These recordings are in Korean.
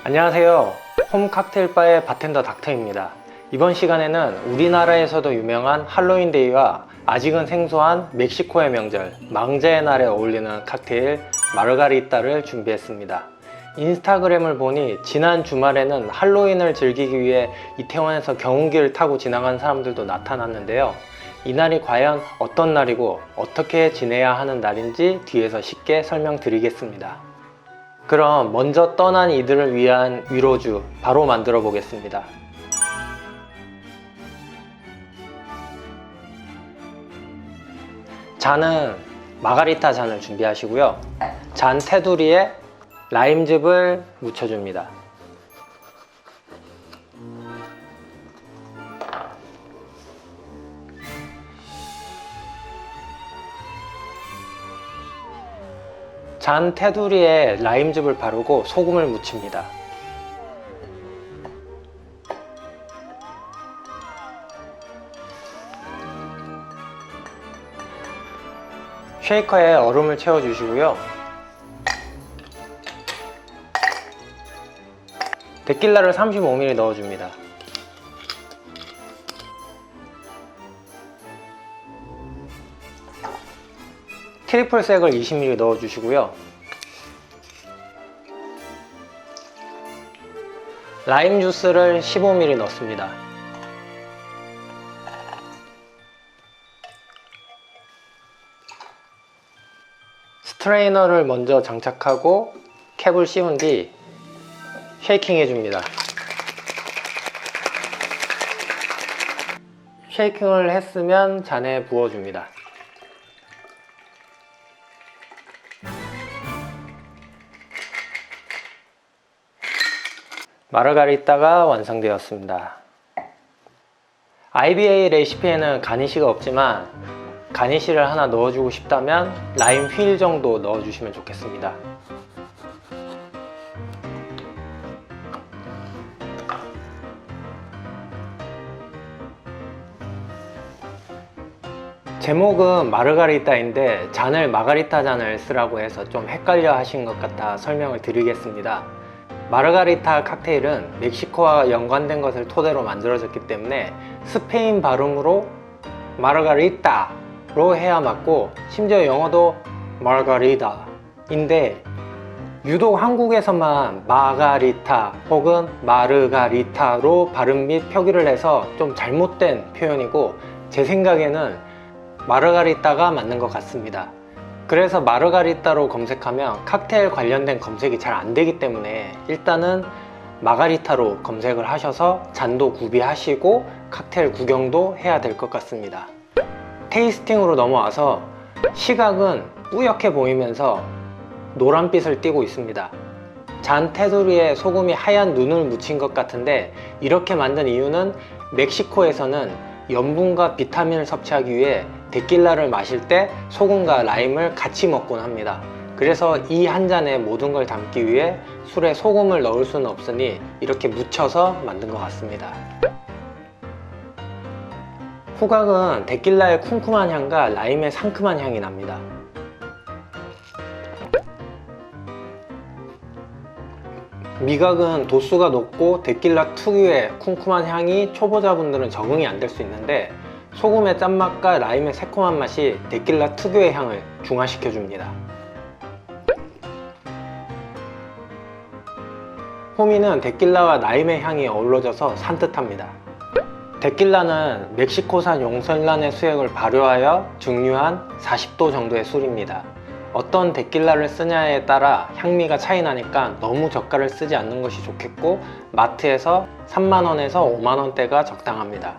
안녕하세요. 홈 칵테일바의 바텐더 닥터입니다. 이번 시간에는 우리나라에서도 유명한 할로윈데이와 아직은 생소한 멕시코의 명절 망자의 날에 어울리는 칵테일 마르가리따를 준비했습니다. 인스타그램을 보니 지난 주말에는 할로윈을 즐기기 위해 이태원에서 경운기를 타고 지나간 사람들도 나타났는데요. 이날이 과연 어떤 날이고 어떻게 지내야 하는 날인지 뒤에서 쉽게 설명드리겠습니다. 그럼 먼저 떠난 이들을 위한 위로주 바로 만들어 보겠습니다. 잔은 마가리타 잔을 준비하시고요. 잔 테두리에 라임즙을 묻혀줍니다. 잔 테두리에 라임즙을 바르고 소금을 묻힙니다. 쉐이커에 얼음을 채워주시고요. 데킬라를 35ml 넣어줍니다. 트리플 색을 20ml 넣어주시고요. 라임 주스를 15ml 넣습니다. 스트레이너를 먼저 장착하고 캡을 씌운 뒤 쉐이킹 해줍니다. 쉐이킹을 했으면 잔에 부어줍니다. 마르가리따가 완성되었습니다. IBA 레시피에는 가니쉬가 없지만 가니쉬를 하나 넣어주고 싶다면 라임 휠 정도 넣어주시면 좋겠습니다. 제목은 마르가리따인데 잔을 마가리타 잔을 쓰라고 해서 좀 헷갈려 하신 것 같아 설명을 드리겠습니다. 마르가리타 칵테일은 멕시코와 연관된 것을 만들어졌기 때문에 스페인 발음으로 마르가리따로 해야 맞고, 심지어 영어도 마르가리다인데 유독 한국에서만 마가리타 혹은 마르가리타로 발음 및 표기를 해서 좀 잘못된 표현이고, 제 생각에는 마르가리따가 맞는 것 같습니다. 그래서 마르가리따로 검색하면 칵테일 관련된 검색이 잘 안 되기 때문에 일단은 마가리타로 검색을 하셔서 잔도 구비하시고 칵테일 구경도 해야 될 것 같습니다. 테이스팅으로 넘어와서 시각은 뿌옇게 보이면서 노란빛을 띠고 있습니다. 잔 테두리에 소금이 하얀 눈을 묻힌 것 같은데, 이렇게 만든 이유는 멕시코에서는 염분과 비타민을 섭취하기 위해 데킬라를 마실 때 소금과 라임을 같이 먹곤 합니다. 그래서 이 한 잔에 모든 걸 담기 위해 술에 소금을 넣을 수는 없으니 이렇게 묻혀서 만든 것 같습니다. 후각은 데킬라의 쿰쿰한 향과 라임의 상큼한 향이 납니다. 미각은 도수가 높고 데킬라 특유의 쿰쿰한 향이 초보자분들은 적응이 안 될 수 있는데, 소금의 짠맛과 라임의 새콤한 맛이 데킬라 특유의 향을 중화시켜 줍니다. 호미는 데킬라와 라임의 향이 어우러져서 산뜻합니다. 데킬라는 멕시코산 용설란의 수액을 발효하여 증류한 40도 정도의 술입니다. 어떤 데킬라를 쓰냐에 따라 향미가 차이 나니까 너무 저가를 쓰지 않는 것이 좋겠고, 마트에서 3만원에서 5만원대가 적당합니다.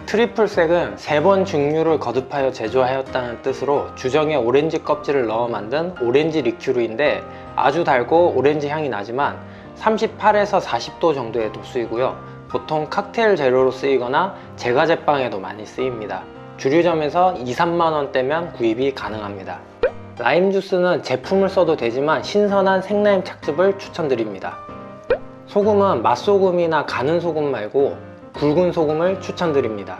트리플색은 3번 증류를 거듭하여 제조하였다는 뜻으로 주정에 오렌지 껍질을 넣어 만든 오렌지 리큐르인데, 아주 달고 오렌지 향이 나지만 38에서 40도 정도의 도수이고요. 보통 칵테일 재료로 쓰이거나 제과제빵에도 많이 쓰입니다. 주류점에서 2, 3만원대면 구입이 가능합니다. 라임 주스는 제품을 써도 되지만 신선한 생라임 착즙을 추천드립니다. 소금은 맛소금이나 가는 소금 말고 굵은 소금을 추천드립니다.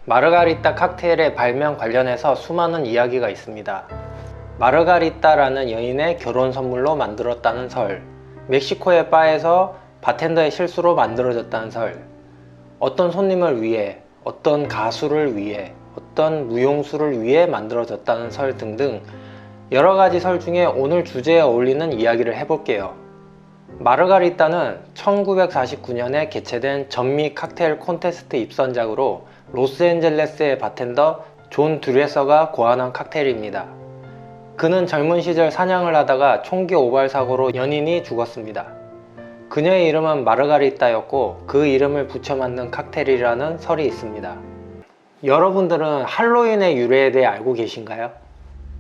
마르가리따 칵테일의 발명 관련해서 수많은 이야기가 있습니다. 마르가리따라는 여인의 결혼 선물로 만들었다는 설, 멕시코의 바에서 바텐더의 실수로 만들어졌다는 설, 어떤 손님을 위해, 어떤 가수를 위해, 어떤 무용수를 위해 만들어졌다는 설 등등 여러가지 설 중에 오늘 주제에 어울리는 이야기를 해볼게요. 마르가리따는 1949년에 개최된 전미 칵테일 콘테스트 입선작으로 로스앤젤레스의 바텐더 존 드레서가 고안한 칵테일입니다. 그는 젊은 시절 사냥을 하다가 총기 오발 사고로 연인이 죽었습니다. 그녀의 이름은 마르가리따였고 그 이름을 붙여 만든 칵테일이라는 설이 있습니다. 여러분들은 할로윈의 유래에 대해 알고 계신가요?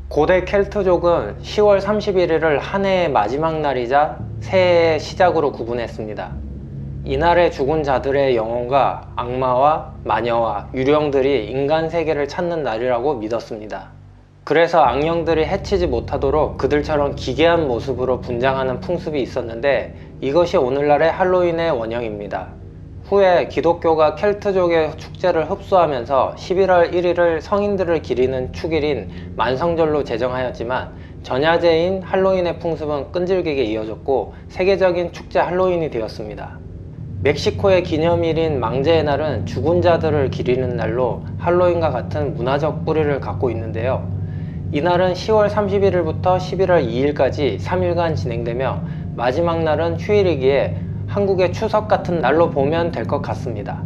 고대 켈트족은 10월 31일을 한 해의 마지막 날이자 새해의 시작으로 구분했습니다. 이날에 죽은 자들의 영혼과 악마와 마녀와 유령들이 인간 세계를 찾는 날이라고 믿었습니다. 그래서 악령들이 해치지 못하도록 그들처럼 기괴한 모습으로 분장하는 풍습이 있었는데 이것이 오늘날의 할로윈의 원형입니다. 후에 기독교가 켈트족의 축제를 흡수하면서 11월 1일을 성인들을 기리는 축일인 만성절로 제정하였지만 전야제인 할로윈의 풍습은 끈질기게 이어졌고 세계적인 축제 할로윈이 되었습니다. 멕시코의 기념일인 망제의 날은 죽은 자들을 기리는 날로 할로윈과 같은 문화적 뿌리를 갖고 있는데요. 이날은 10월 31일부터 11월 2일까지 3일간 진행되며 마지막 날은 휴일이기에 한국의 추석 같은 날로 보면 될 것 같습니다.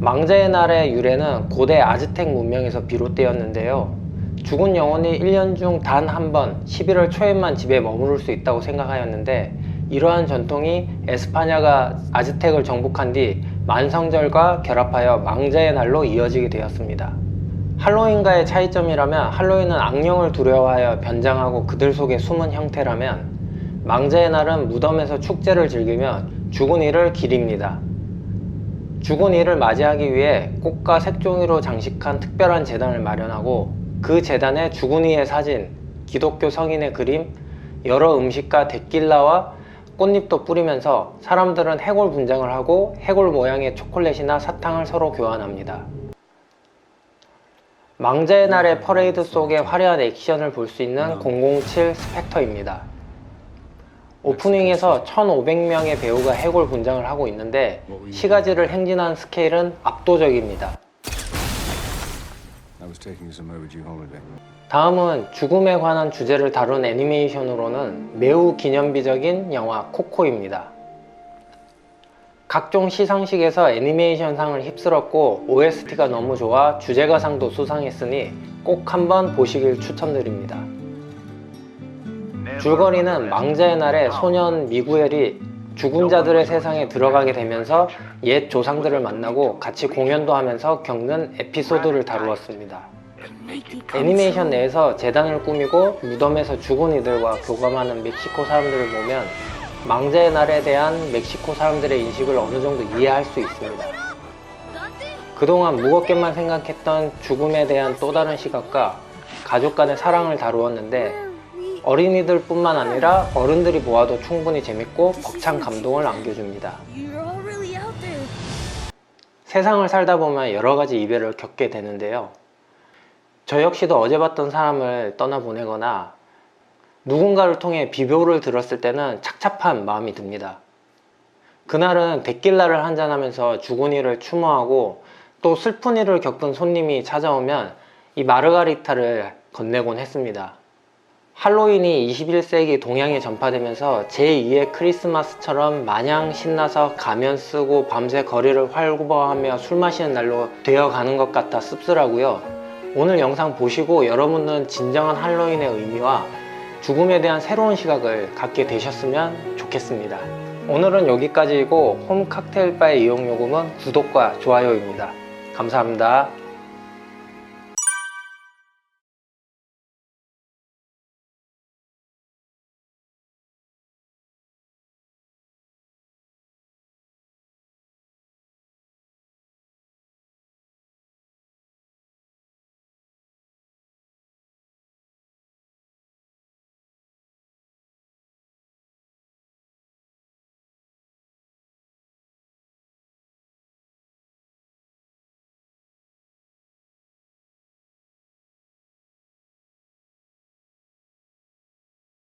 망자의 날의 유래는 고대 아즈텍 문명에서 비롯되었는데요. 죽은 영혼이 1년 중 단 한 번 11월 초에만 집에 머무를 수 있다고 생각하였는데 이러한 전통이 에스파냐가 아즈텍을 정복한 뒤 만성절과 결합하여 망자의 날로 이어지게 되었습니다. 할로윈과의 차이점이라면 할로윈은 악령을 두려워하여 변장하고 그들 속에 숨은 형태라면 망자의 날은 무덤에서 축제를 즐기며 죽은 이를 기립니다. 죽은 이를 맞이하기 위해 꽃과 색종이로 장식한 특별한 제단을 마련하고 그 제단에 죽은 이의 사진, 기독교 성인의 그림, 여러 음식과 데킬라와 꽃잎도 뿌리면서 사람들은 해골 분장을 하고 해골 모양의 초콜릿이나 사탕을 서로 교환합니다. 망자의 날의 퍼레이드 속의 화려한 액션을 볼 수 있는 007 스펙터입니다. 오프닝에서 1500명의 배우가 해골 분장을 하고 있는데 시가지를 행진한 스케일은 압도적입니다. 다음은 죽음에 관한 주제를 다룬 애니메이션으로는 매우 기념비적인 영화 코코입니다. 각종 시상식에서 애니메이션상을 휩쓸었고 OST가 너무 좋아 주제가상도 수상했으니 꼭 한번 보시길 추천드립니다. 줄거리는 망자의 날에 소년 미구엘이 죽은 자들의 세상에 들어가게 되면서 옛 조상들을 만나고 같이 공연도 하면서 겪는 에피소드를 다루었습니다. 애니메이션 내에서 재단을 꾸미고 무덤에서 죽은 이들과 교감하는 멕시코 사람들을 보면 망자의 날에 대한 멕시코 사람들의 인식을 어느 정도 이해할 수 있습니다. 그동안 무겁게만 생각했던 죽음에 대한 또 다른 시각과 가족 간의 사랑을 다루었는데 어린이들 뿐만 아니라 어른들이 보아도 충분히 재밌고 벅찬 감동을 안겨줍니다. 세상을 살다 보면 여러가지 이별을 겪게 되는데요. 저 역시도 어제 봤던 사람을 떠나보내거나 누군가를 통해 비교를 들었을 때는 착잡한 마음이 듭니다. 그날은 데킬라를 한잔하면서 죽은 이를 추모하고 또 슬픈 일을 겪은 손님이 찾아오면 이 마르가리타를 건네곤 했습니다. 할로윈이 21세기 동양에 전파되면서 제2의 크리스마스처럼 마냥 신나서 가면 쓰고 밤새 거리를 활보하며 술 마시는 날로 되어가는 것 같아 씁쓸하고요. 오늘 영상 보시고 여러분은 진정한 할로윈의 의미와 죽음에 대한 새로운 시각을 갖게 되셨으면 좋겠습니다. 오늘은 여기까지이고 홈 칵테일 바의 이용 요금은 구독과 좋아요입니다. 감사합니다.